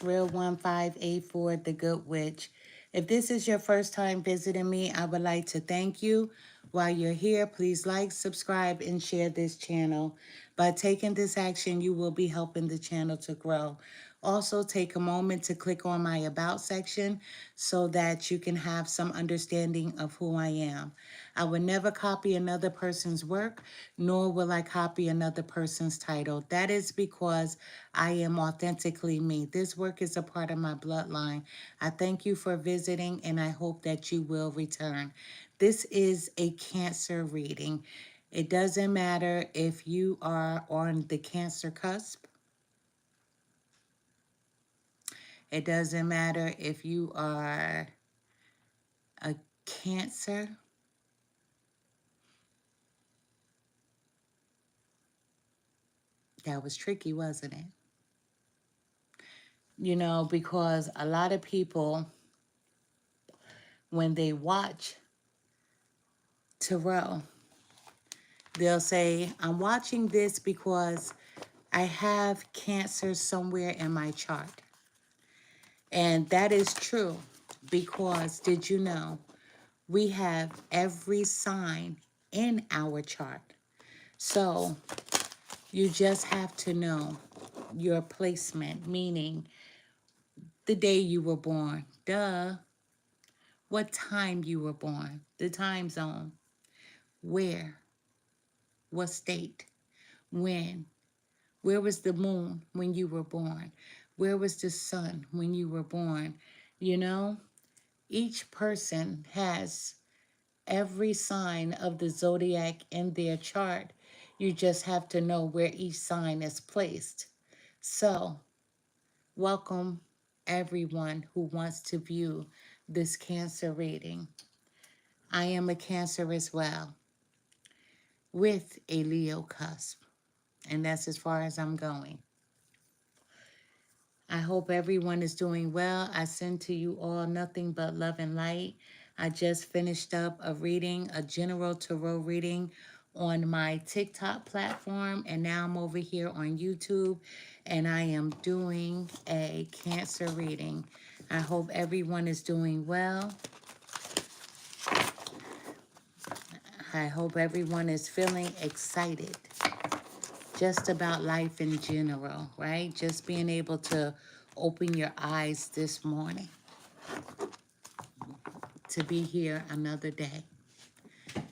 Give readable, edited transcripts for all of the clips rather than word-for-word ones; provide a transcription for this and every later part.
Real 1584, The Good Witch. If this is your first time visiting me, I would like to thank you. While you're here, please like, subscribe, and share this channel. By taking this action, you will be helping the channel to grow. Also, take a moment to click on my About section so that you can have some understanding of who I am. I will never copy another person's work, nor will I copy another person's title. That is because I am authentically me. This work is a part of my bloodline. I thank you for visiting, and I hope that you will return. This is a Cancer reading. It doesn't matter if you are on the Cancer cusp. It doesn't matter if you are a Cancer. That was tricky, wasn't it? You know, because a lot of people, when they watch tarot, they'll say, I'm watching this because I have Cancer somewhere in my chart. And that is true because did you know we have every sign in our chart? So you just have to know your placement, meaning the day you were born. Duh. What time you were born, the time zone, where, what state, when, where was the moon when you were born, where was the sun when you were born. You know, each person has every sign of the zodiac in their chart. You just have to know where each sign is placed. So, welcome everyone who wants to view this Cancer reading. I am a Cancer as well, with a Leo cusp, and that's as far as I'm going. I hope everyone is doing well. I send to you all nothing but love and light. I just finished up a reading, a general tarot reading on my TikTok platform, and now I'm over here on YouTube, and I am doing a Cancer reading. I hope everyone is doing well. I hope everyone is feeling excited just about life in general, right? Just being able to open your eyes this morning to be here another day.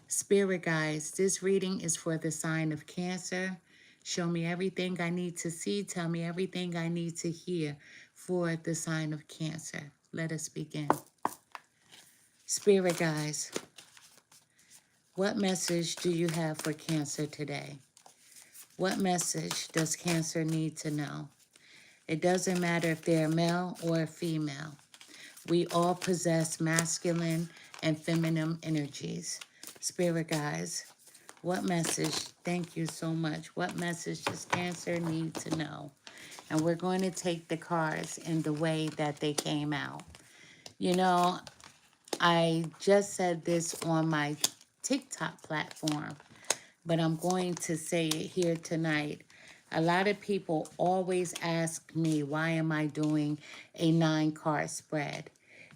Spirit guides, this reading is for the sign of Cancer. Show me everything I need to see. Tell me everything I need to hear for the sign of Cancer. Let us begin. Spirit guides, what message do you have for Cancer today? What message does Cancer need to know? It doesn't matter if they're male or female. We all possess masculine and feminine energies. Spirit guides, what message, thank you so much, what message does Cancer need to know? And we're going to take the cards in the way that they came out. You know, I just said this on my TikTok platform, but I'm going to say it here tonight. A lot of people always ask me, why am I doing a 9-card spread?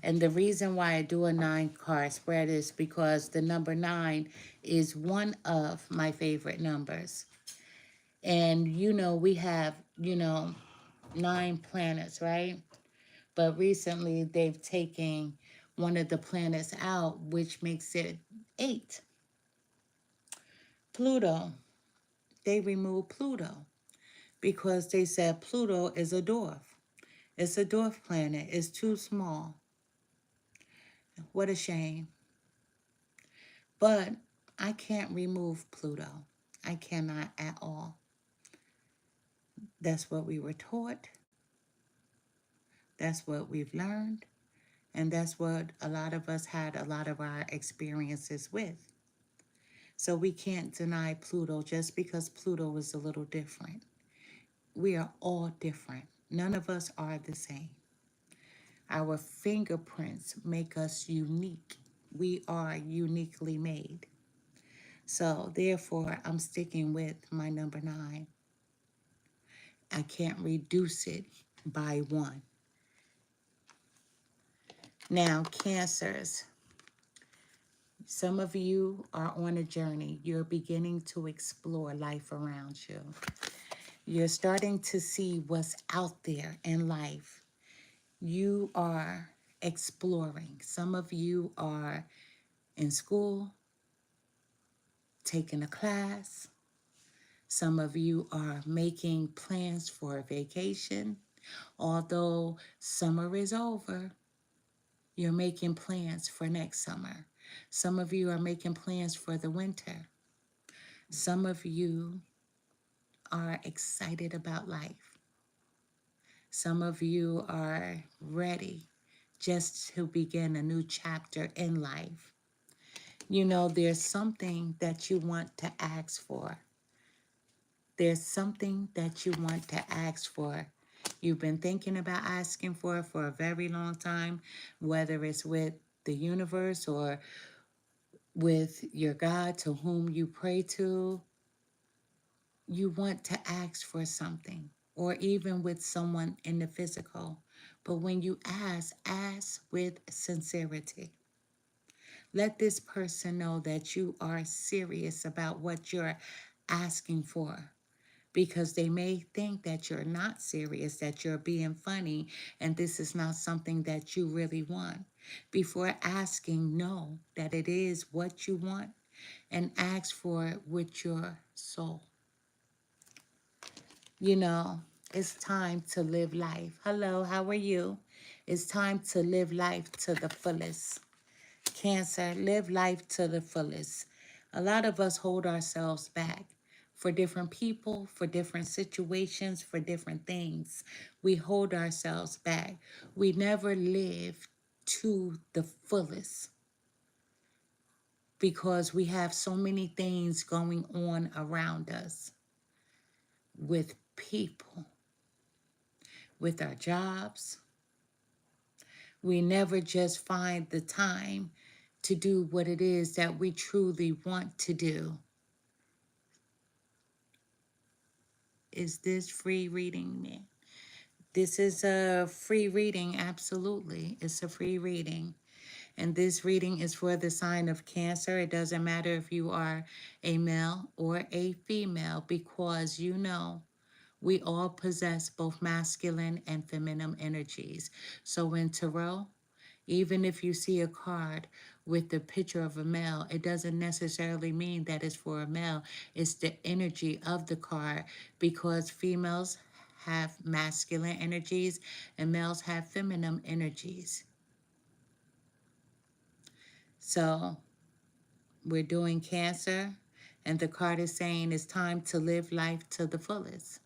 And the reason why I do a 9-card spread is because the number 9 is one of my favorite numbers. And, you know, we have, 9 planets, right? But recently they've taken one of the planets out, which makes it 8. Pluto. They removed Pluto because they said Pluto is a dwarf. It's a dwarf planet. It's too small. What a shame. But I can't remove Pluto. I cannot at all. That's what we were taught. That's what we've learned. And that's what a lot of us had a lot of our experiences with. So we can't deny Pluto just because Pluto is a little different. We are all different. None of us are the same. Our fingerprints make us unique. We are uniquely made. So therefore, I'm sticking with my number 9. I can't reduce it by 1. Now, Cancers, some of you are on a journey. You're beginning to explore life around you. You're starting to see what's out there in life. You are exploring. Some of you are in school, taking a class. Some of you are making plans for a vacation. Although summer is over, you're making plans for next summer. Some of you are making plans for the winter. Some of you are excited about life. Some of you are ready just to begin a new chapter in life. You know, there's something that you want to ask for. There's something that you want to ask for. You've been thinking about asking for a very long time, whether it's with the universe or with your God to whom you pray to. You want to ask for something, or even with someone in the physical. But when you ask with sincerity. Let this person know that you are serious about what you're asking for, because they may think that you're not serious, that you're being funny, and this is not something that you really want. Before asking, know that it is what you want and ask for it with your soul. You know, it's time to live life. Hello, how are you? It's time to live life to the fullest. Cancer, live life to the fullest. A lot of us hold ourselves back for different people, for different situations, for different things. We hold ourselves back. We never live to the fullest because we have so many things going on around us, with people, with our jobs. We never just find the time to do what it is that we truly want to do. Is this free reading, man? This is a free reading, absolutely. It's a free reading. And this reading is for the sign of Cancer. It doesn't matter if you are a male or a female, because you know we all possess both masculine and feminine energies. So in tarot, even if you see a card with the picture of a male, it doesn't necessarily mean that it's for a male. It's the energy of the card, because females have masculine energies and males have feminine energies. So we're doing Cancer, and the card is saying it's time to live life to the fullest.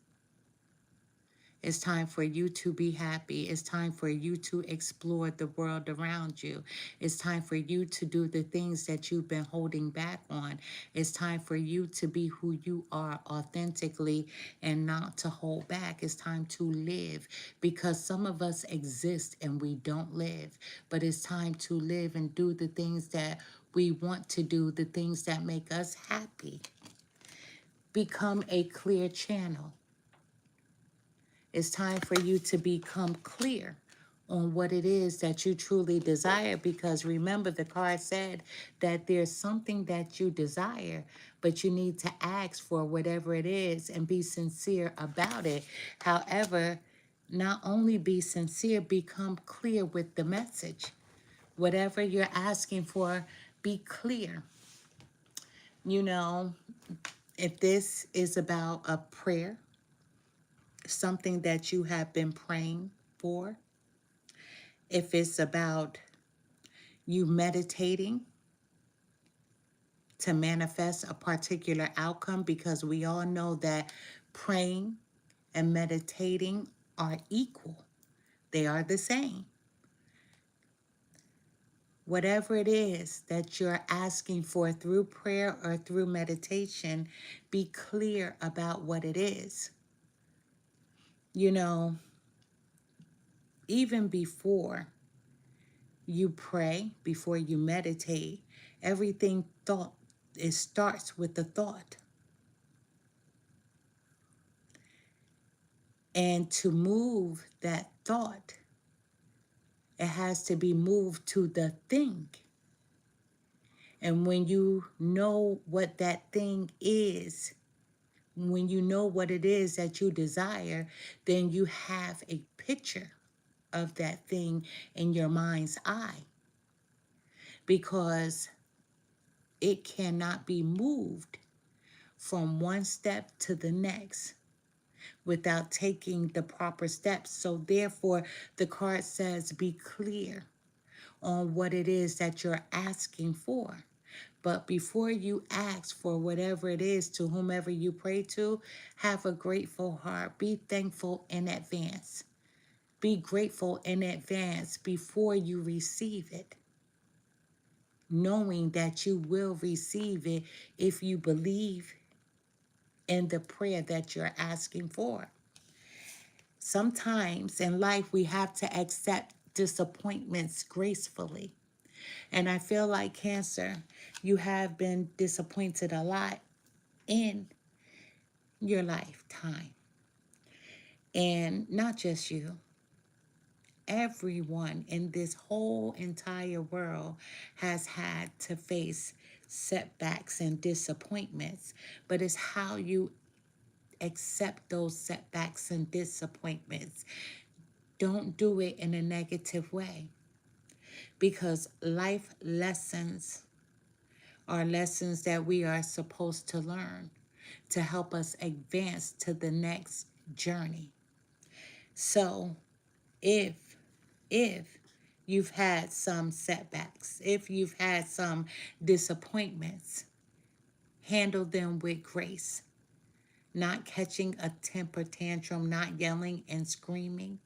It's time for you to be happy. It's time for you to explore the world around you. It's time for you to do the things that you've been holding back on. It's time for you to be who you are authentically and not to hold back. It's time to live, because some of us exist and we don't live. But it's time to live and do the things that we want to do, the things that make us happy. Become a clear channel. It's time for you to become clear on what it is that you truly desire, because remember, the card said that there's something that you desire, but you need to ask for whatever it is and be sincere about it. However, not only be sincere, become clear with the message. Whatever you're asking for, be clear. You know, if this is about a prayer, something that you have been praying for, if it's about you meditating to manifest a particular outcome, because we all know that praying and meditating are equal. They are the same. Whatever it is that you're asking for through prayer or through meditation, be clear about what it is. You know, even before you pray, before you meditate, everything thought, it starts with the thought. And to move that thought, It has to be moved to the thing. And when you know what that thing is, when you know what it is that you desire, then you have a picture of that thing in your mind's eye, because it cannot be moved from one step to the next without taking the proper steps. So therefore, the card says be clear on what it is that you're asking for. But before you ask for whatever it is to whomever you pray to, have a grateful heart. Be thankful in advance. Be grateful in advance before you receive it, knowing that you will receive it if you believe in the prayer that you're asking for. Sometimes in life, we have to accept disappointments gracefully. And I feel like, Cancer, you have been disappointed a lot in your lifetime. And not just you, everyone in this whole entire world has had to face setbacks and disappointments. But it's how you accept those setbacks and disappointments. Don't do it in a negative way, because life lessons are lessons that we are supposed to learn to help us advance to the next journey. So if if you've had some setbacks, if you've had some disappointments, handle them with grace, not catching a temper tantrum, not yelling and screaming.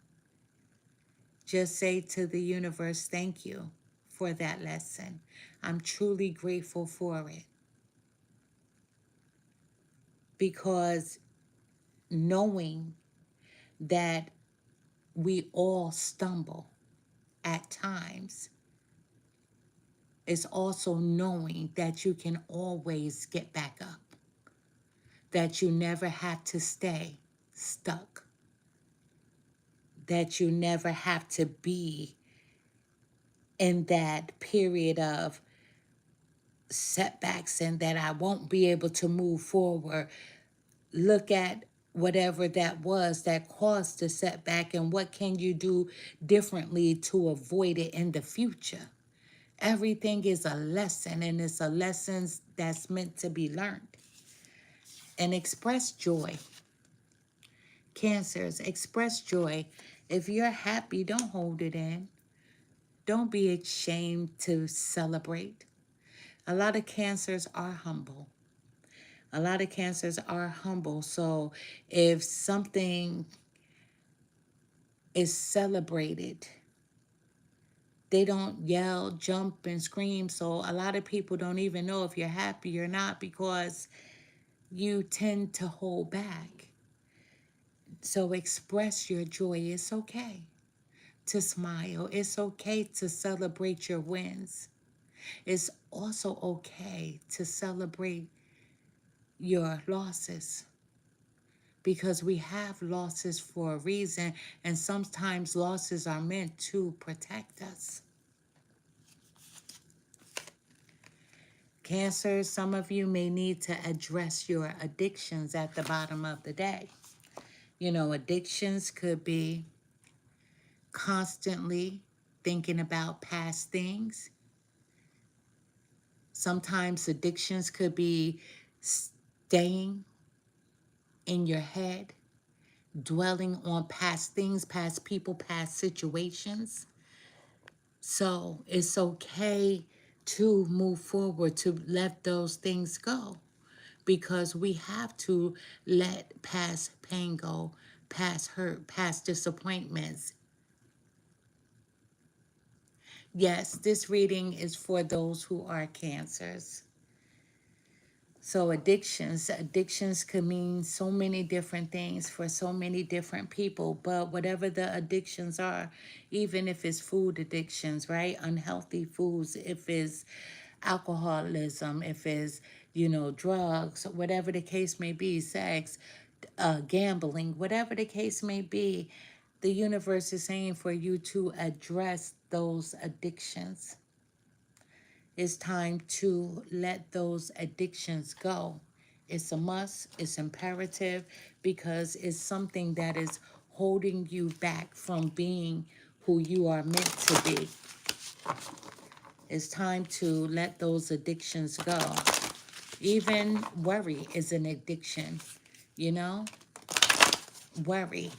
Just say to the universe, thank you for that lesson. I'm truly grateful for it, because knowing that we all stumble at times is also knowing that you can always get back up, that you never have to stay stuck, that you never have to be in that period of setbacks and that I won't be able to move forward. Look at whatever that was that caused the setback, and what can you do differently to avoid it in the future. Everything is a lesson, and it's a lesson that's meant to be learned. And express joy. Cancers, express joy. If you're happy, don't hold it in. Don't be ashamed to celebrate. A lot of cancers are humble. A lot of cancers are humble. So if something is celebrated, they don't yell, jump, and scream. So a lot of people don't even know if you're happy or not, because you tend to hold back. So express your joy. It's okay to smile. It's okay to celebrate your wins. It's also okay to celebrate your losses, because we have losses for a reason, and sometimes losses are meant to protect us. Cancer, some of you may need to address your addictions at the bottom of the day. You know, addictions could be constantly thinking about past things. Sometimes addictions could be staying in your head, dwelling on past things, past people, past situations. So it's okay to move forward, to let those things go, because we have to let past pain go, past hurt, past disappointments. Yes, this reading is for those who are cancers. So addictions can mean so many different things for so many different people, but whatever the addictions are, even if it's food addictions, right? Unhealthy foods, if it's alcoholism, if it's, drugs, whatever the case may be, sex, gambling, whatever the case may be, The universe is saying for you to address those addictions. It's time to let those addictions go. It's a must, it's imperative, because it's something that is holding you back from being who you are meant to be. It's time to let those addictions go. Even worry is an addiction, you know? Worry.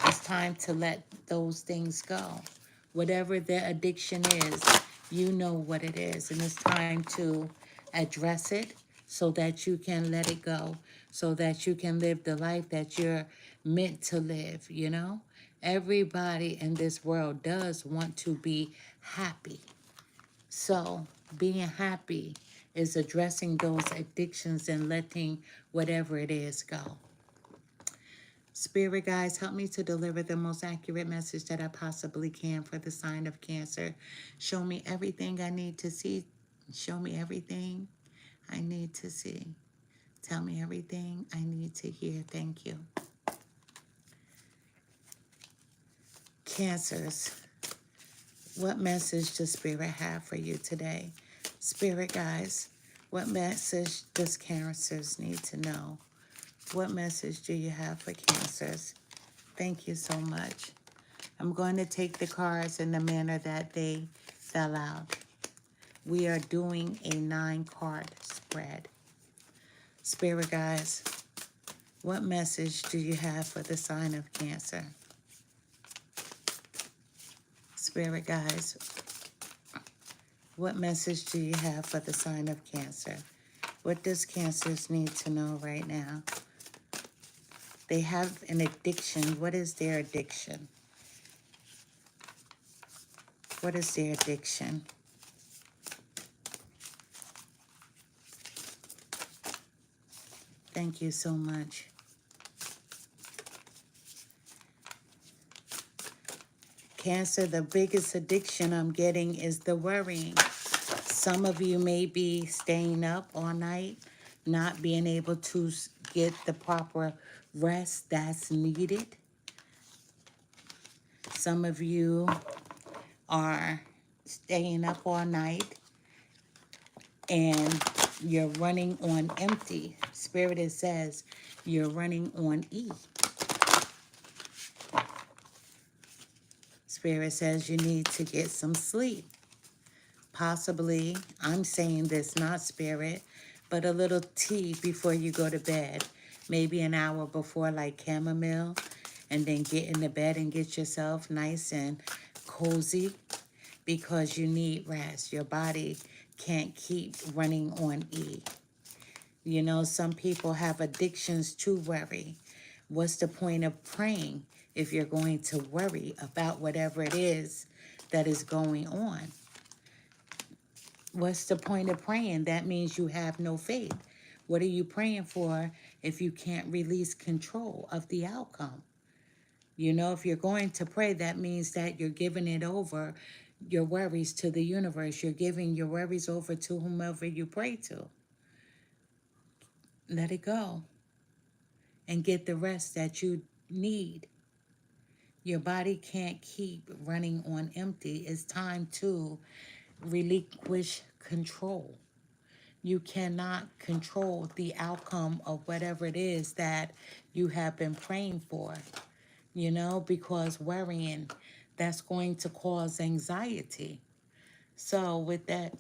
It's time to let those things go. Whatever the addiction is, you know what it is. And it's time to address it so that you can let it go, so that you can live the life that you're meant to live, you know? Everybody in this world does want to be happy. So being happy is addressing those addictions and letting whatever it is go. Spirit guides, help me to deliver the most accurate message that I possibly can for the sign of Cancer. Show me everything I need to see. Show me everything I need to see. Tell me everything I need to hear. Thank you. Cancers, what message does Spirit have for you today? Spirit guides, what message does Cancers need to know? What message do you have for Cancers? Thank you so much. I'm going to take the cards in the manner that they fell out. We are doing a 9-card spread. Spirit guides, what message do you have for the sign of Cancer? Spirit guides, what message do you have for the sign of Cancer? What does Cancers need to know right now? They have an addiction. What is their addiction? What is their addiction? Thank you so much. Cancer, the biggest addiction I'm getting is the worrying. Some of you may be staying up all night, not being able to get the proper rest that's needed. Some of you are staying up all night and you're running on empty. Spirit, it says you're running on E. Spirit says you need to get some sleep. Possibly, I'm saying this, not Spirit, but a little tea before you go to bed. Maybe an hour before, like chamomile, and then get in the bed and get yourself nice and cozy, because you need rest. Your body can't keep running on E. You know, some people have addictions to worry. What's the point of praying if you're going to worry about whatever it is that is going on? What's the point of praying? That means you have no faith. What are you praying for if you can't release control of the outcome? You know, if you're going to pray, that means that you're giving it over, your worries, to the universe. You're giving your worries over to whomever you pray to. Let it go and get the rest that you need. Your body can't keep running on empty. It's time to relinquish control. You cannot control the outcome of whatever it is that you have been praying for, you know, because worrying, that's going to cause anxiety. So with that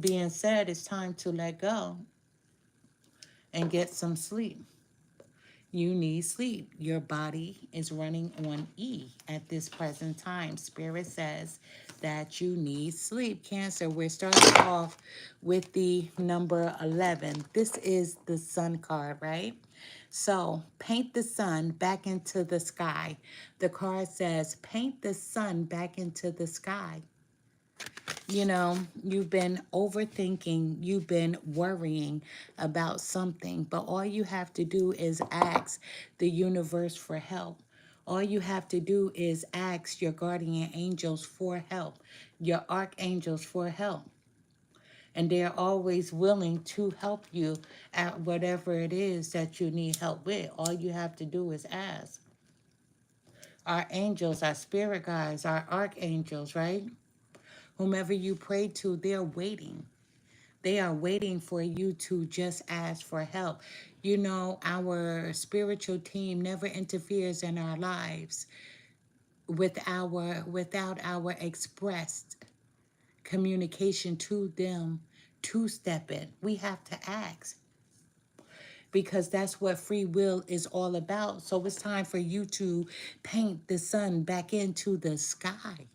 being said, it's time to let go and get some sleep. You need sleep. Your body is running on E at this present time. Spirit says that you need sleep. Cancer, we're starting off with the number 11. This is the sun card, right? So paint the sun back into the sky. The card says paint the sun back into the sky. You know, you've been overthinking, you've been worrying about something, but all you have to do is ask the universe for help. All you have to do is ask your guardian angels for help, your archangels for help. And they're always willing to help you at whatever it is that you need help with. All you have to do is ask. Our angels, our spirit guides, our archangels, right? Whomever you pray to, they're waiting. They are waiting for you to just ask for help. You know, our spiritual team never interferes in our lives without our expressed communication to them to step in. We have to ask because that's what free will is all about. So it's time for you to paint the sun back into the sky.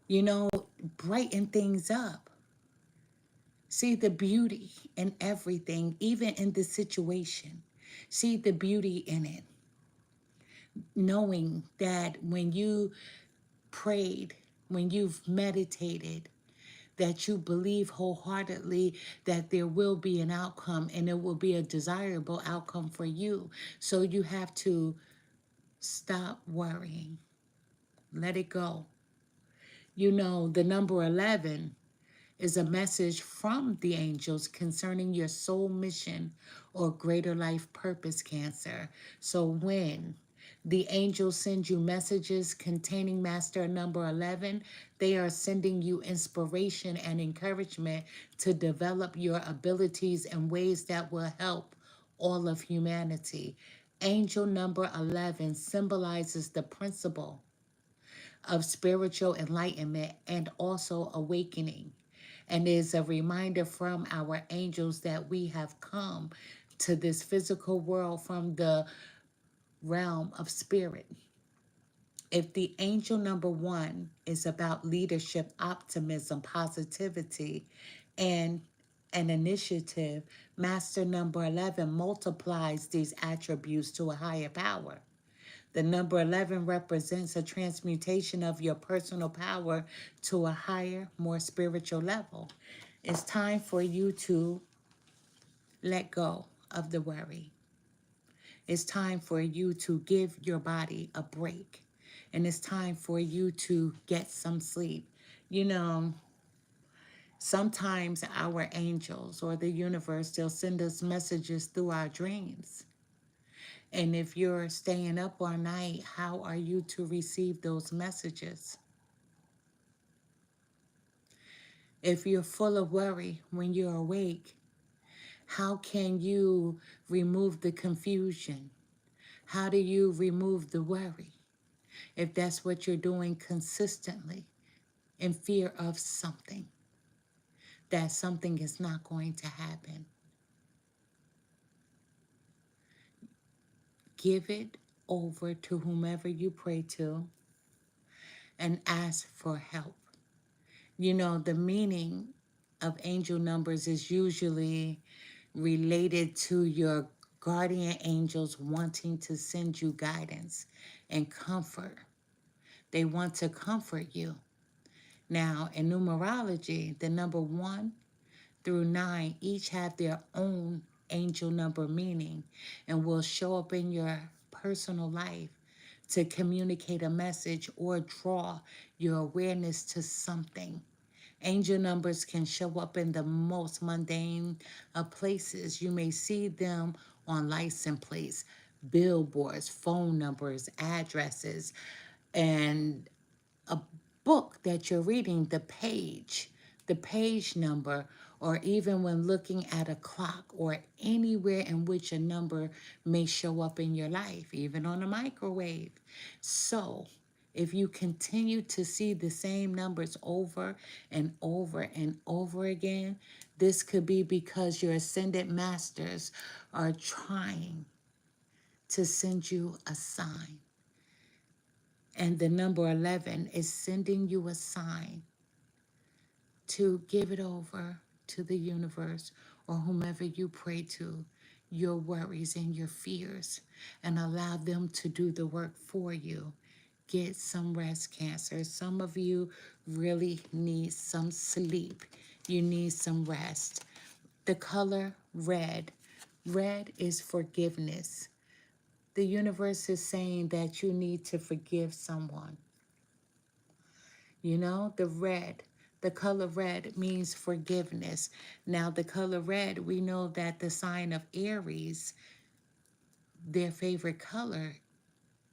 You know, brighten things up. See the beauty in everything, even in the situation. See the beauty in it. Knowing that when you prayed, when you've meditated, that you believe wholeheartedly that there will be an outcome and it will be a desirable outcome for you. So you have to stop worrying. Let it go. You know, the number 11 is a message from the angels concerning your soul mission or greater life purpose, Cancer. So when the angels send you messages containing master number 11, they are sending you inspiration and encouragement to develop your abilities in ways that will help all of humanity. Angel number 11 symbolizes the principle of spiritual enlightenment and also awakening, and is a reminder from our angels that we have come to this physical world from the realm of spirit. If the angel number 1 is about leadership, optimism, positivity, and an initiative, master number 11 multiplies these attributes to a higher power. The number 11 represents a transmutation of your personal power to a higher, more spiritual level. It's time for you to let go of the worry. It's time for you to give your body a break. And it's time for you to get some sleep. You know, sometimes our angels or the universe, they'll send us messages through our dreams. And if you're staying up all night, how are you to receive those messages? If you're full of worry when you're awake, how can you remove the confusion? How do you remove the worry? If that's what you're doing consistently in fear of something, that something is not going to happen. Give it over to whomever you pray to and ask for help. You know, the meaning of angel numbers is usually related to your guardian angels wanting to send you guidance and comfort. They want to comfort you. Now, in numerology, the number 1 through 9 each have their own angel number meaning and will show up in your personal life to communicate a message or draw your awareness to something. Angel numbers can show up in the most mundane of places. You may see them on license plates, billboards, phone numbers, addresses, and a book that you're reading, the page number, or even when looking at a clock or anywhere in which a number may show up in your life, even on a microwave. So, if you continue to see the same numbers over and over and over again, this could be because your ascended masters are trying to send you a sign. And the number 11 is sending you a sign to give it over to the universe or whomever you pray to, your worries and your fears, and allow them to do the work for you. Get some rest, Cancer. Some of you really need some sleep. You need some rest. The color red. Red is forgiveness. The universe is saying that you need to forgive someone. You know, the color red means forgiveness. Now, the color red, we know that the sign of Aries, their favorite color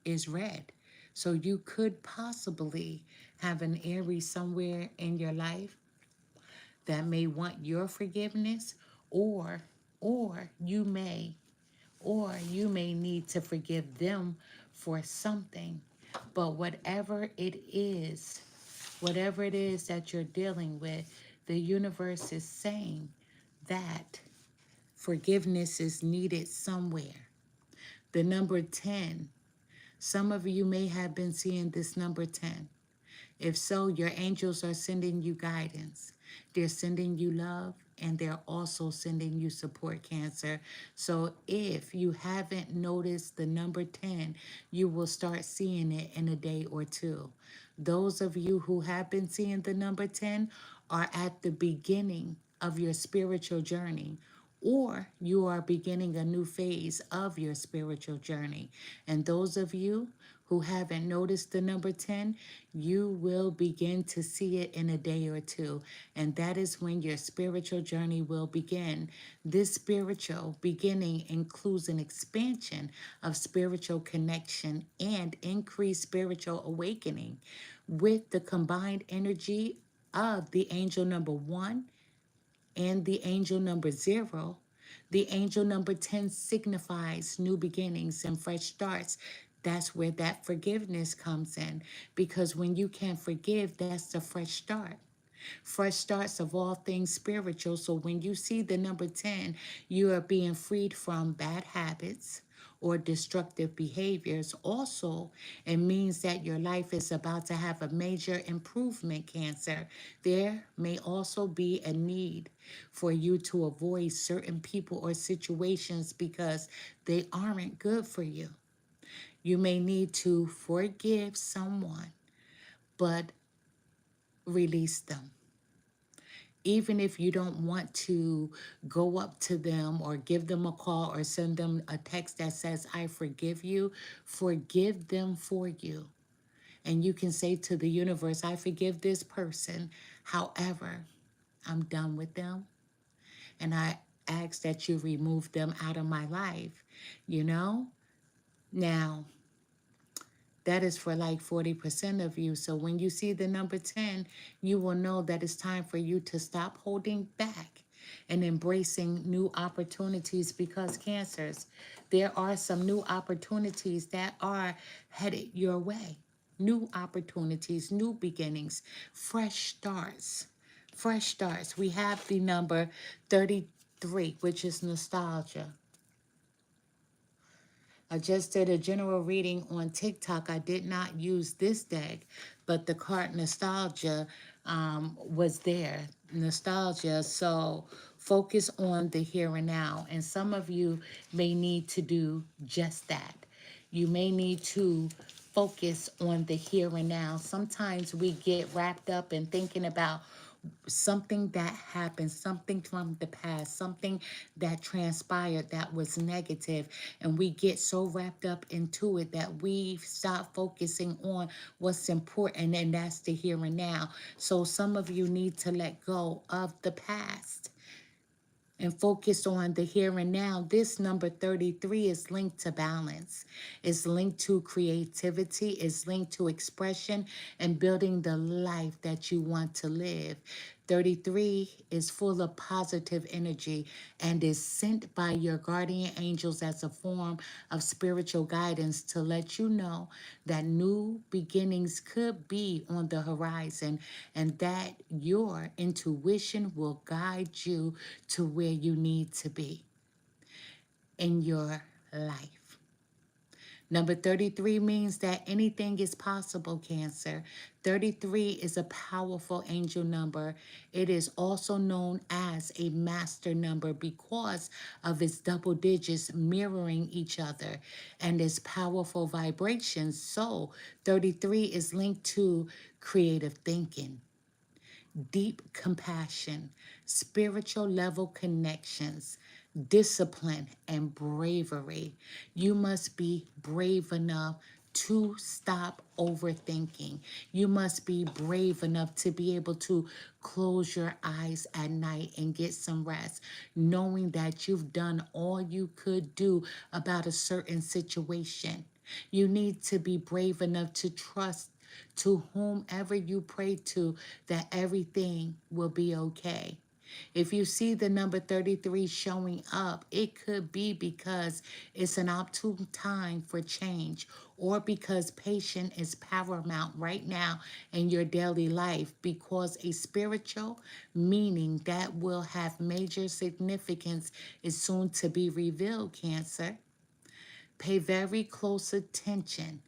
is red. So you could possibly have an Aries somewhere in your life that may want your forgiveness, or or you may you may need to forgive them for something. But whatever it is that you're dealing with, the universe is saying that forgiveness is needed somewhere. The number 10, some of you may have been seeing this number 10. If so, your angels are sending you guidance. They're sending you love, and they're also sending you support, Cancer. So if you haven't noticed the number 10, you will start seeing it in a day or two. Those of you who have been seeing the number 10 are at the beginning of your spiritual journey, or you are beginning a new phase of your spiritual journey. And those of you who haven't noticed the number 10, you will begin to see it in a day or two. And that is when your spiritual journey will begin. This spiritual beginning includes an expansion of spiritual connection and increased spiritual awakening with the combined energy of the angel number 1 and the angel number 0. The angel number 10 signifies new beginnings and fresh starts. That's where that forgiveness comes in, because when you can forgive, that's the fresh start. Fresh starts of all things spiritual. So when you see the number 10, you are being freed from bad habits or destructive behaviors. Also, it means that your life is about to have a major improvement, Cancer. There may also be a need for you to avoid certain people or situations because they aren't good for you. You may need to forgive someone, but release them. Even if you don't want to go up to them or give them a call or send them a text that says, I forgive them for you. And you can say to the universe, I forgive this person. However, I'm done with them. And I ask that you remove them out of my life, you know? Now, that is for like 40% of you. So when you see the number 10, you will know that it's time for you to stop holding back and embracing new opportunities, because Cancers, there are some new opportunities that are headed your way. New opportunities, new beginnings, fresh starts. Fresh starts. We have the number 33, which is nostalgia. I just did a general reading on TikTok. I did not use this deck, but the card Nostalgia was there. Nostalgia. So focus on the here and now. And some of you may need to do just that. You may need to focus on the here and now. Sometimes we get wrapped up in thinking about something that happened, something from the past, something that transpired that was negative, and we get so wrapped up into it that we stop focusing on what's important, and that's the here and now. So some of you need to let go of the past and focus on the here and now. This number 33 is linked to balance. It's linked to creativity. It's linked to expression and building the life that you want to live. 33 is full of positive energy and is sent by your guardian angels as a form of spiritual guidance to let you know that new beginnings could be on the horizon, and that your intuition will guide you to where you need to be in your life. Number 33 means that anything is possible, Cancer. 33 is a powerful angel number. It is also known as a master number because of its double digits mirroring each other and its powerful vibrations. So 33 is linked to creative thinking, deep compassion, spiritual level connections, discipline, and bravery. You must be brave enough to stop overthinking. You must be brave enough to be able to close your eyes at night and get some rest, knowing that you've done all you could do about a certain situation. You need to be brave enough to trust to whomever you pray to that everything will be okay. If you see the number 33 showing up, it could be because it's an opportune time for change or because patience is paramount right now in your daily life because a spiritual meaning that will have major significance is soon to be revealed, Cancer. Pay very close attention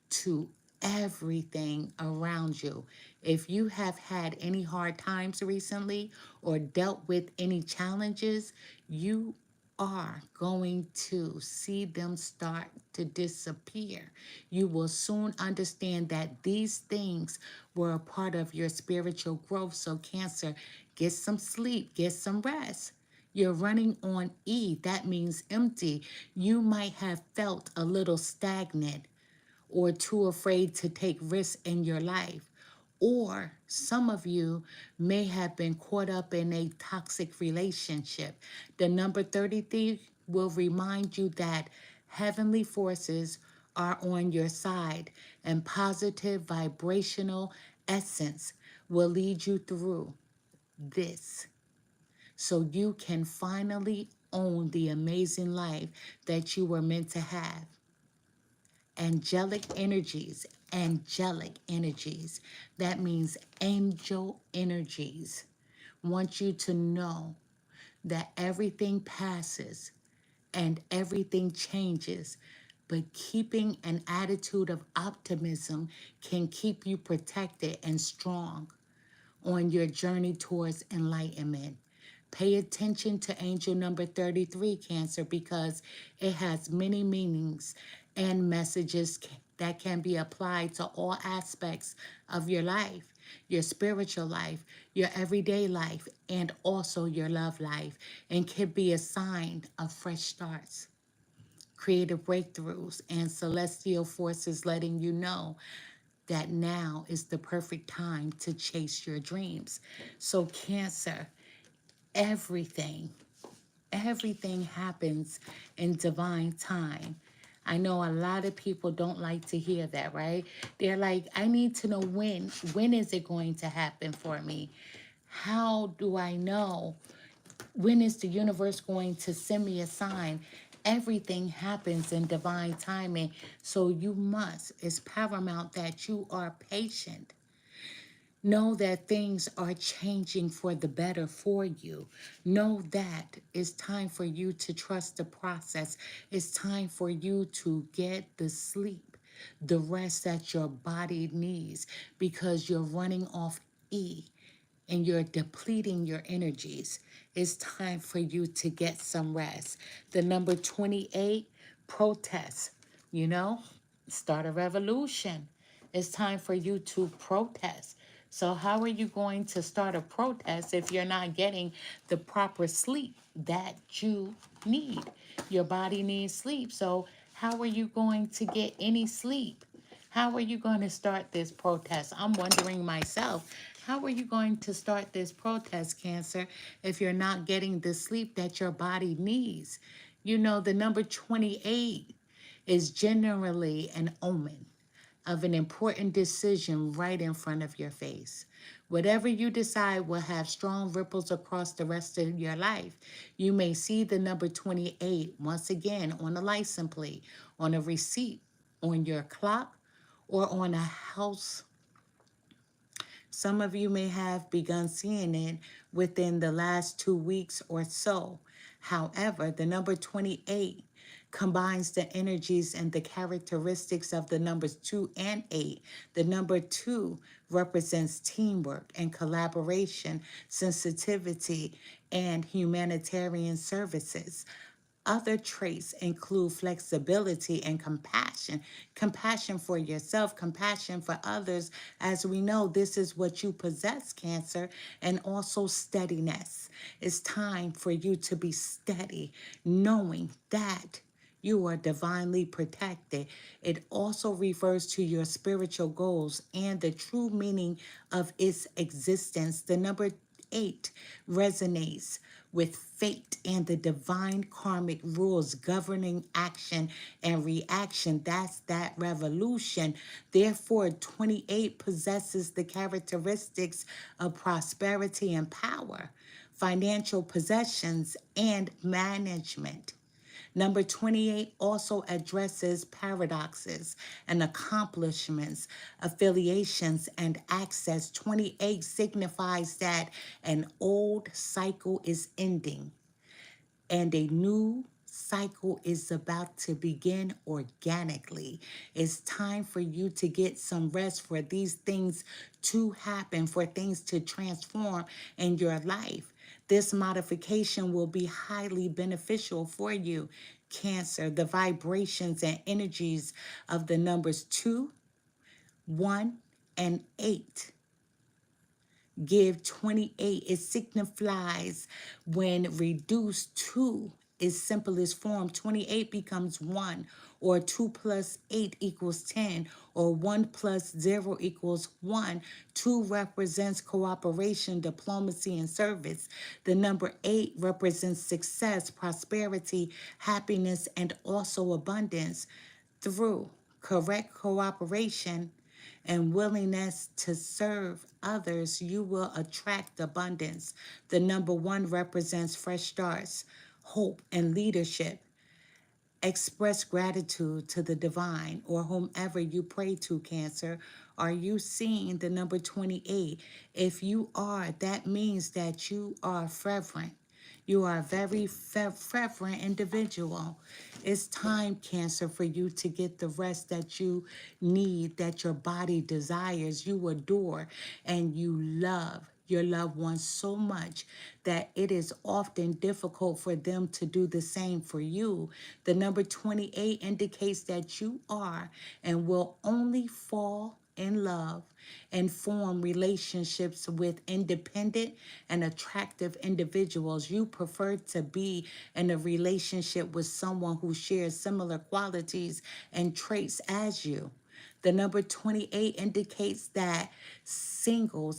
to everything around you. If you have had any hard times recently or dealt with any challenges, you are going to see them start to disappear. You will soon understand that these things were a part of your spiritual growth. So, Cancer, get some sleep, get some rest. You're running on E. That means empty. You might have felt a little stagnant or too afraid to take risks in your life. Or some of you may have been caught up in a toxic relationship. The number 33 will remind you that heavenly forces are on your side and positive vibrational essence will lead you through this so you can finally own the amazing life that you were meant to have. Angelic energies. That means angel energies. Want you to know that everything passes and everything changes, but keeping an attitude of optimism can keep you protected and strong on your journey towards enlightenment. Pay attention to angel number 33, Cancer, because it has many meanings and messages that can be applied to all aspects of your life, your spiritual life, your everyday life, and also your love life, and can be a sign of fresh starts, creative breakthroughs, and celestial forces letting you know that now is the perfect time to chase your dreams. So, Cancer, everything, everything happens in divine time. I know a lot of people don't like to hear that, right? They're like, I need to know when. When is it going to happen for me? How do I know? When is the universe going to send me a sign? Everything happens in divine timing. So you must, it's paramount that you are patient. Know that things are changing for the better for you. Know that it's time for you to trust the process. It's time for you to get the sleep, the rest that your body needs because you're running off E and you're depleting your energies. It's time for you to get some rest. The number 28, protest. You know, start a revolution. It's time for you to protest. So how are you going to start a protest if you're not getting the proper sleep that you need? Your body needs sleep. So how are you going to get any sleep? How are you going to start this protest? I'm wondering myself, how are you going to start this protest, Cancer, if you're not getting the sleep that your body needs? You know, the number 28 is generally an omen of an important decision right in front of your face. Whatever you decide will have strong ripples across the rest of your life. You may see the number 28 once again on a license plate, on a receipt, on your clock, or on a house. Some of you may have begun seeing it within the last 2 weeks or so. However, the number 28 combines the energies and the characteristics of the numbers 2 and 8. The number 2 represents teamwork and collaboration, sensitivity, and humanitarian services. Other traits include flexibility and compassion. Compassion for yourself, compassion for others. As we know, this is what you possess, Cancer, and also steadiness. It's time for you to be steady, knowing that you are divinely protected. It also refers to your spiritual goals and the true meaning of its existence. The number 8 resonates with fate and the divine karmic rules governing action and reaction. That's that revolution. Therefore, 28 possesses the characteristics of prosperity and power, financial possessions, and management. Number 28 also addresses paradoxes and accomplishments, affiliations, and access. 28 signifies that an old cycle is ending and a new cycle is about to begin organically. It's time for you to get some rest, for these things to happen, for things to transform in your life. This modification will be highly beneficial for you, Cancer. The vibrations and energies of the numbers 2, 1, and 8 give 28. It signifies when reduced to its simplest form. 28 becomes 1, or 2 plus 8 equals 10, or 1 plus 0 equals 1. 2 represents cooperation, diplomacy, and service. The number 8 represents success, prosperity, happiness, and also abundance. Through correct cooperation and willingness to serve others, you will attract abundance. The number 1 represents fresh starts, hope, and leadership. Express gratitude to the divine or whomever you pray to, Cancer. Are you seeing the number 28? If you are, that means that you are fervent. You are a very fervent individual. It's time, Cancer, for you to get the rest that you need, that your body desires. You adore and you love your loved ones so much that it is often difficult for them to do the same for you. The number 28 indicates that you are and will only fall in love and form relationships with independent and attractive individuals. You prefer to be in a relationship with someone who shares similar qualities and traits as you. The number 28 indicates that single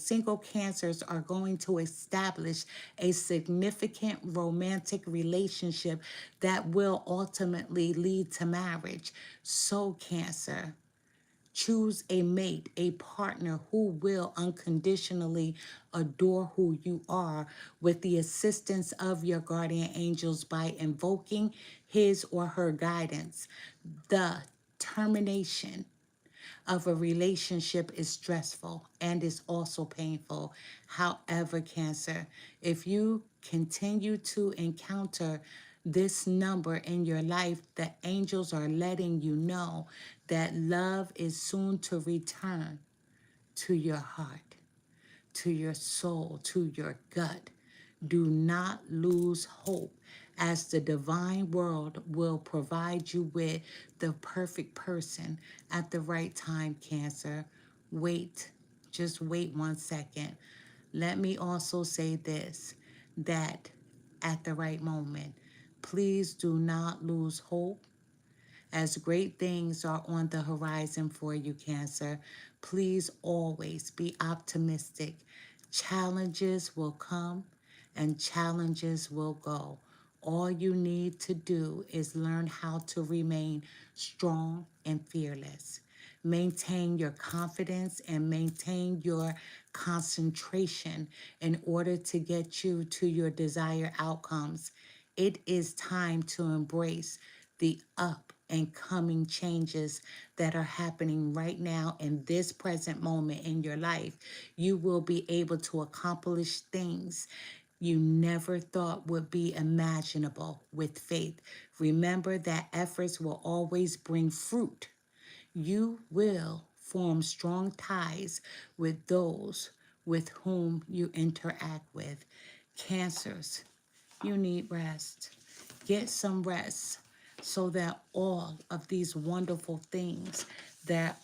cancers are going to establish a significant romantic relationship that will ultimately lead to marriage. So, Cancer, choose a mate, a partner who will unconditionally adore who you are with the assistance of your guardian angels by invoking his or her guidance. The termination of a relationship is stressful and is also painful. However, Cancer, if you continue to encounter this number in your life, the angels are letting you know that love is soon to return to your heart, to your soul, to your gut. Do not lose hope, as the divine world will provide you with the perfect person at the right time, Cancer. Wait, just wait 1 second. Let me also say this, that at the right moment, please do not lose hope, as great things are on the horizon for you, Cancer. Please always be optimistic. Challenges will come and challenges will go. All you need to do is learn how to remain strong and fearless. Maintain your confidence and maintain your concentration in order to get you to your desired outcomes. It is time to embrace the up and coming changes that are happening right now in this present moment in your life. You will be able to accomplish things you never thought would be imaginable with faith. Remember that efforts will always bring fruit. You will form strong ties with those with whom you interact with. Cancers, you need rest. Get some rest so that all of these wonderful things that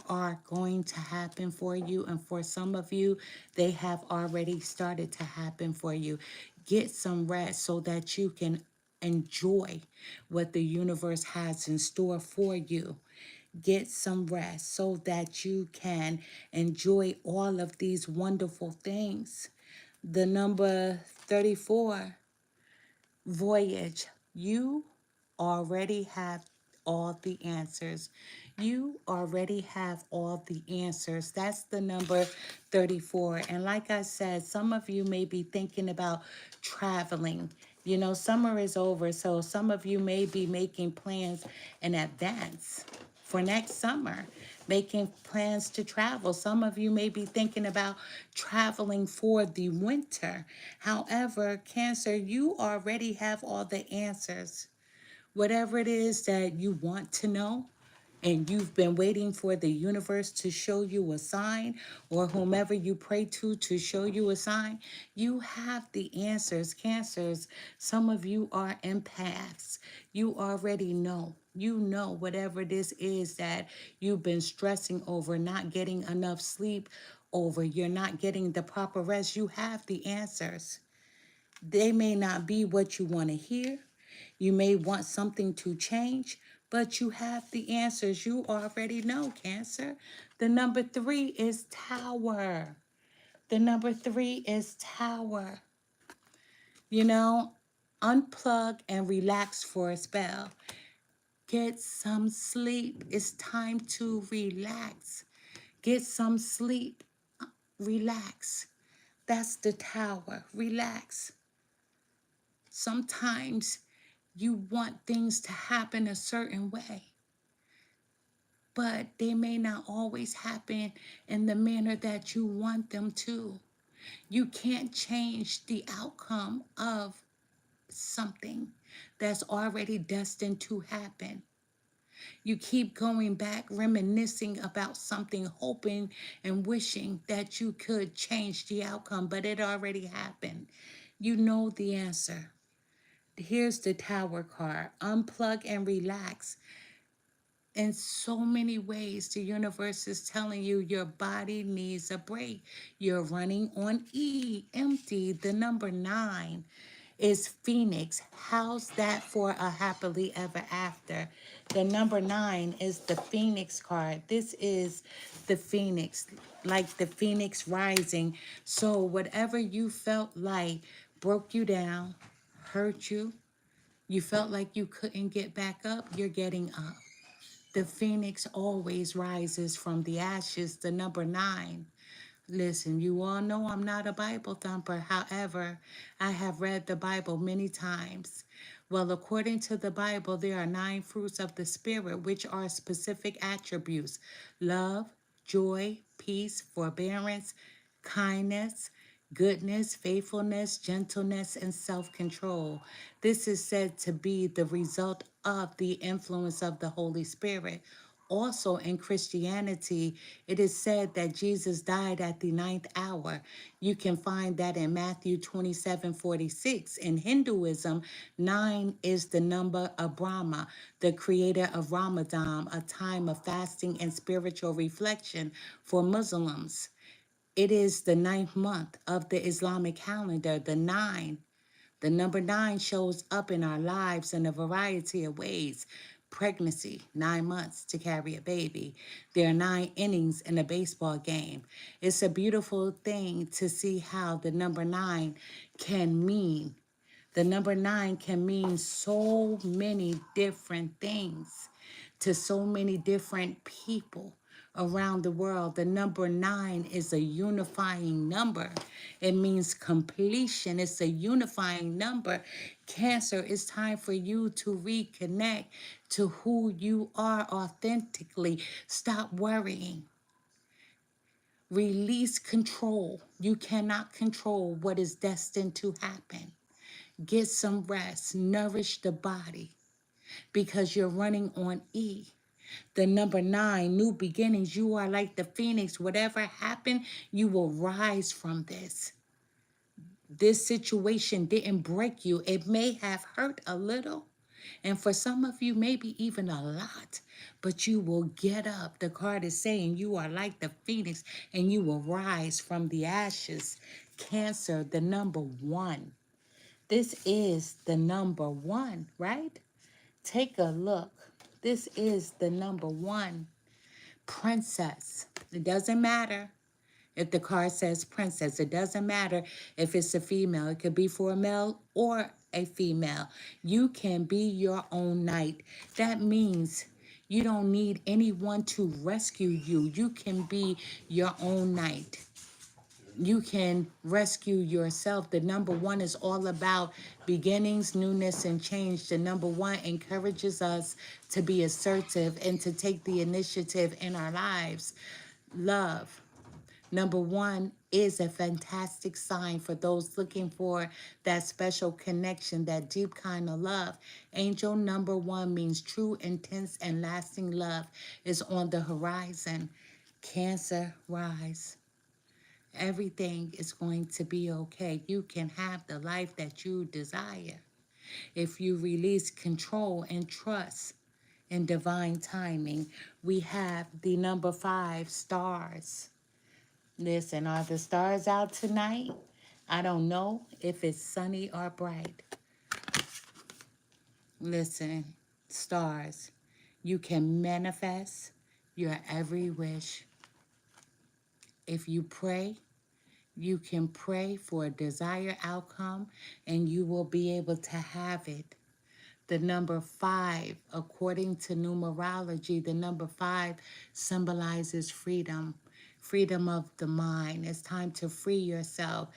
are going to happen for you, and for some of you, they have already started to happen for you. Get some rest so that you can enjoy what the universe has in store for you. Get some rest so that you can enjoy all of these wonderful things. The number 34 Voyage, you already have all the answers. You already have all the answers. That's the number 34. And like I said, some of you may be thinking about traveling. You know, summer is over, so some of you may be making plans in advance for next summer, making plans to travel. Some of you may be thinking about traveling for the winter. However, Cancer, you already have all the answers. Whatever it is that you want to know, and you've been waiting for the universe to show you a sign, or whomever you pray to show you a sign, you have the answers. Cancers, some of you are empaths. You already know. You know whatever this is that you've been stressing over, not getting enough sleep over, you're not getting the proper rest. You have the answers. They may not be what you want to hear. You may want something to change, but you have the answers. You already know, Cancer. The number 3 is Tower. The number 3 is Tower. You know, unplug and relax for a spell. Get some sleep. It's time to relax. Get some sleep. Relax. That's the Tower. Relax. Sometimes you want things to happen a certain way, but they may not always happen in the manner that you want them to. You can't change the outcome of something that's already destined to happen. You keep going back, reminiscing about something, hoping and wishing that you could change the outcome, but it already happened. You know the answer. Here's the Tower card. Unplug and relax. In so many ways, the universe is telling you your body needs a break. You're running on E, empty. The number 9 is Phoenix. How's that for a happily ever after? The number 9 is the Phoenix card. This is the Phoenix, like the Phoenix rising. So whatever you felt like broke you down, hurt you, you felt like you couldn't get back up, you're getting up. The phoenix always rises from the ashes. The number 9. Listen, you all know I'm not a Bible thumper. However, I have read the Bible many times. Well, according to the Bible, there are 9 fruits of the Spirit, which are specific attributes: love, joy, peace, forbearance, kindness, goodness, faithfulness, gentleness, and self-control. This is said to be the result of the influence of the Holy Spirit. Also in Christianity, it is said that Jesus died at the 9th hour. You can find that in Matthew 27:46. In Hinduism, 9 is the number of Brahma, the creator of Ramadan, a time of fasting and spiritual reflection for Muslims. It is the 9th month of the Islamic calendar. The number 9 shows up in our lives in a variety of ways. Pregnancy, 9 months to carry a baby. There are 9 innings in a baseball game. It's a beautiful thing to see how the number 9 can mean. The number 9 can mean so many different things to so many different people around the world. The number 9 is a unifying number. It means completion. It's a unifying number. Cancer, it's time for you to reconnect to who you are authentically. Stop worrying. Release control. You cannot control what is destined to happen. Get some rest. Nourish the body because you're running on E. The number 9, new beginnings. You are like the phoenix. Whatever happened, you will rise from this. This situation didn't break you. It may have hurt a little, and for some of you, maybe even a lot, but you will get up. The card is saying you are like the phoenix and you will rise from the ashes. Cancer, the number 1. This is the number 1, right? Take a look. This is the number 1. Princess. It doesn't matter if the card says princess. It doesn't matter if it's a female. It could be for a male or a female. You can be your own knight. That means you don't need anyone to rescue you. You can be your own knight. You can rescue yourself. The number one is all about beginnings, newness, and change. The number one encourages us to be assertive and to take the initiative in our lives. Love. Number one is a fantastic sign for those looking for that special connection, that deep kind of love. Angel number one means true, intense, and lasting love is on the horizon. Cancer, rise. Everything is going to be okay. You can have the life that you desire if you release control and trust in divine timing. We have the number 5, stars. Listen, are the stars out tonight? I don't know if it's sunny or bright. Listen, stars, you can manifest your every wish. If you pray, you can pray for a desired outcome and you will be able to have it. The number 5, according to numerology, the number 5 symbolizes freedom, freedom of the mind. It's time to free yourself.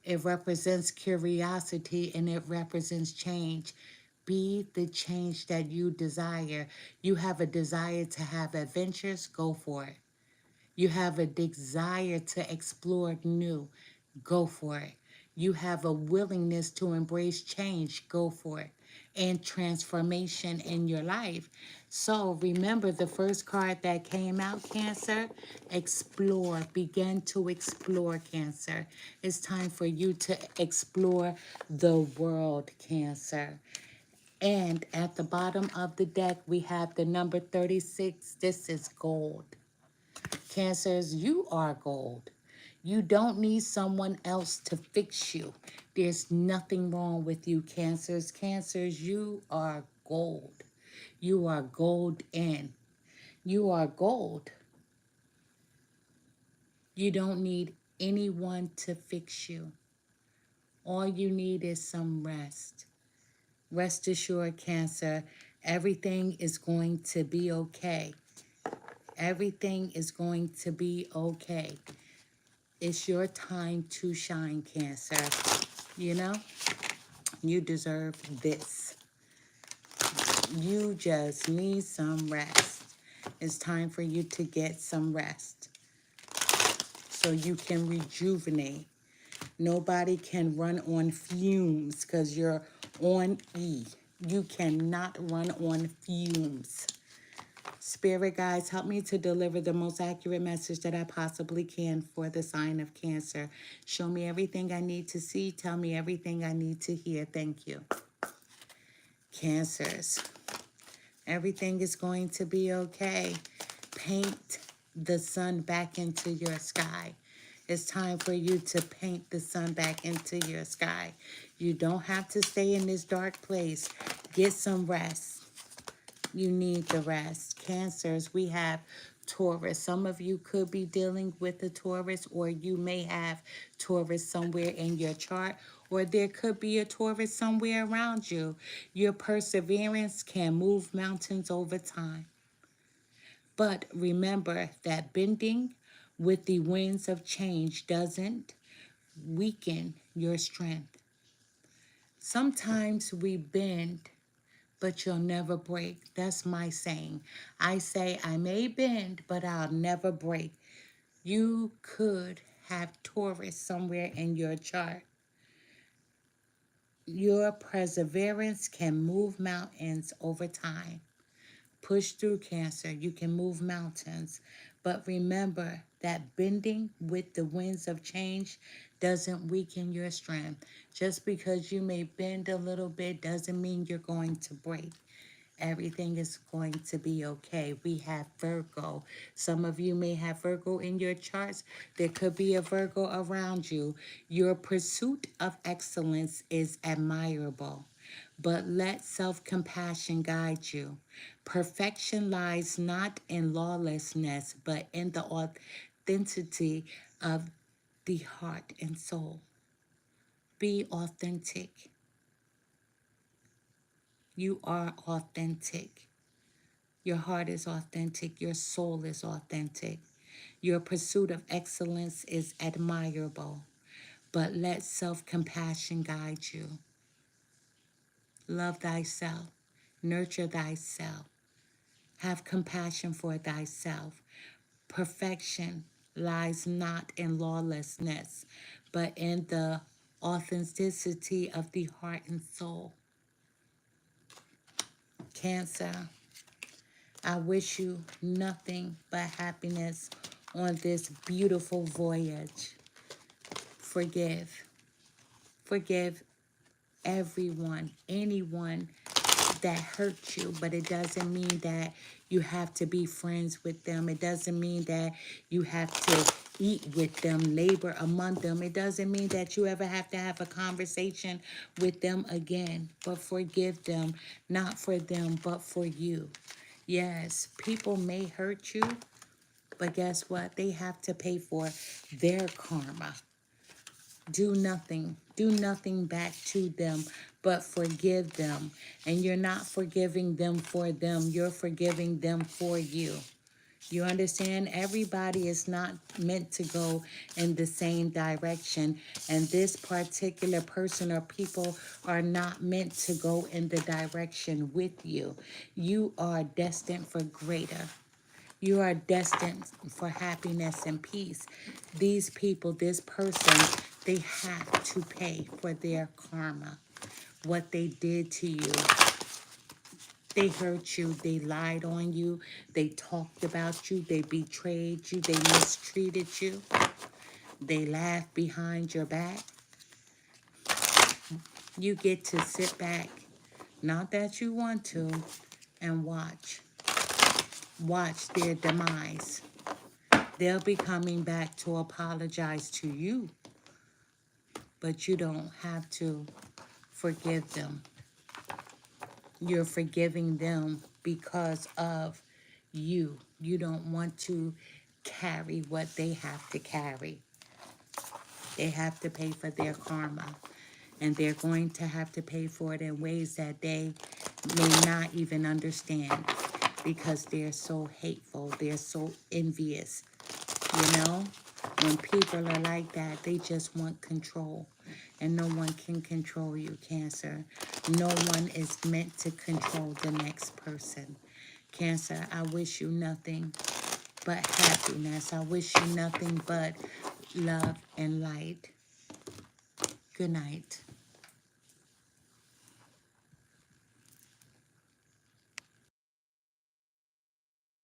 It represents curiosity and it represents change. Be the change that you desire. You have a desire to have adventures, go for it. You have a desire to explore new, go for it. You have a willingness to embrace change, go for it. And transformation in your life. So remember the first card that came out, Cancer? Explore. Begin to explore, Cancer. It's time for you to explore the world, Cancer. And at the bottom of the deck, we have the number 36. This is gold. Cancers, you are gold. You don't need someone else to fix you. There's nothing wrong with you, Cancers. Cancers, you are gold. You are gold in. You are gold. You don't need anyone to fix you. All you need is some rest. Rest assured, Cancer, everything is going to be okay. Everything is going to be okay. It's your time to shine, Cancer. You know, you deserve this. You just need some rest. It's time for you to get some rest so you can rejuvenate. Nobody can run on fumes because you're on E. You cannot run on fumes. Spirit guides, help me to deliver the most accurate message that I possibly can for the sign of Cancer. Show me everything I need to see. Tell me everything I need to hear. Thank you. Cancers, everything is going to be okay. Paint the sun back into your sky. It's time for you to paint the sun back into your sky. You don't have to stay in this dark place. Get some rest. You need the rest. Cancers, we have Taurus. Some of you could be dealing with a Taurus, or you may have Taurus somewhere in your chart, or there could be a Taurus somewhere around you. Your perseverance can move mountains over time. But remember that bending with the winds of change doesn't weaken your strength. Sometimes we bend, but you'll never break. That's my saying. I say I may bend, but I'll never break. You could have Taurus somewhere in your chart. Your perseverance can move mountains over time. Push through, Cancer. You can move mountains. But remember that bending with the winds of change doesn't weaken your strength. Just because you may bend a little bit doesn't mean you're going to break. Everything is going to be okay. We have Virgo. Some of you may have Virgo in your charts. There could be a Virgo around you. Your pursuit of excellence is admirable, but let self-compassion guide you. Perfection lies not in lawlessness, but in the authenticity of the heart and soul. Be authentic. You are authentic. Your heart is authentic. Your soul is authentic. Your pursuit of excellence is admirable. But let self-compassion guide you. Love thyself. Nurture thyself. Have compassion for thyself. Perfection lies not in lawlessness, but in the authenticity of the heart and soul. Cancer, I wish you nothing but happiness on this beautiful voyage. Forgive. Forgive everyone, anyone that hurt you, but it doesn't mean that you have to be friends with them. It doesn't mean that you have to eat with them, labor among them. It doesn't mean that you ever have to have a conversation with them again, but forgive them, not for them, but for you. Yes, people may hurt you, but guess what? They have to pay for their karma. Do nothing. Do nothing back to them, but forgive them. And you're not forgiving them for them. You're forgiving them for you. You understand? Everybody is not meant to go in the same direction. And this particular person or people are not meant to go in the direction with you. You are destined for greater. You are destined for happiness and peace. These people, this person, they have to pay for their karma. What they did to you. They hurt you. They lied on you. They talked about you. They betrayed you. They mistreated you. They laughed behind your back. You get to sit back, not that you want to, and watch. Watch their demise. They'll be coming back to apologize to you, but you don't have to forgive them. You're forgiving them because of you. You don't want to carry what they have to carry. They have to pay for their karma, and they're going to have to pay for it in ways that they may not even understand because they're so hateful. They're so envious. You know, when people are like that, they just want control. And no one can control you, Cancer. No one is meant to control the next person. Cancer, I wish you nothing but happiness. I wish you nothing but love and light. Good night.